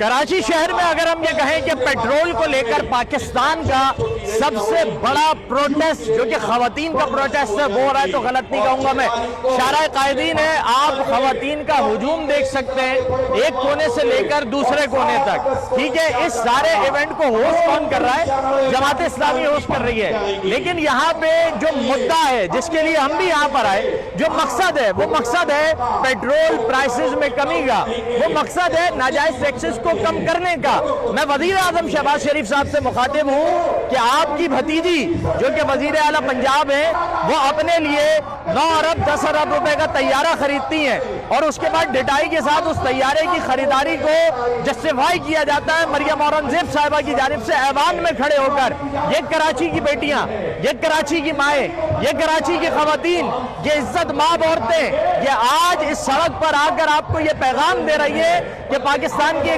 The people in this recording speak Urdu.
کراچی شہر میں اگر ہم یہ کہیں کہ پیٹرول کو لے کر پاکستان کا سب سے بڑا پروٹیسٹ جو کہ خواتین کا پروٹیسٹ ہے وہ ہو رہا ہے تو غلط نہیں کہوں گا میں. شارع قائدین ہے, آپ خواتین کا ہجوم دیکھ سکتے ہیں ایک کونے سے لے کر دوسرے کونے تک. ٹھیک ہے, اس سارے ایونٹ کو ہوسٹ کون کر رہا ہے؟ جماعت اسلامی ہوسٹ کر رہی ہے. لیکن یہاں پہ جو مدعا ہے جس کے لیے ہم بھی یہاں پر آئے, جو مقصد ہے وہ مقصد ہے پیٹرول پرائسز میں کمی کا, وہ مقصد ہے ناجائز ٹیکسز کو کم کرنے کا. میں وزیر اعظم شہباز شریف صاحب سے مخاطب ہوں کہ آپ کی بھتیجی جو کہ وزیر اعلیٰ پنجاب ہیں وہ اپنے لیے 9 ارب 10 ارب روپے کا طیارہ خریدتی ہیں اور اس کے بعد ڈٹائی کے ساتھ اس طیارے کی خریداری کو جسٹیفائی کیا جاتا ہے مریم اورنگزیب صاحبہ کی جانب سے ایوان میں کھڑے ہو کر. یہ کراچی کی بیٹیاں, یہ کراچی کی مائیں, یہ کراچی کی خواتین, یہ عزت مآب عورتیں یہ آج اس سڑک پر آ کر آپ کو یہ پیغام دے رہی ہے کہ پاکستان کی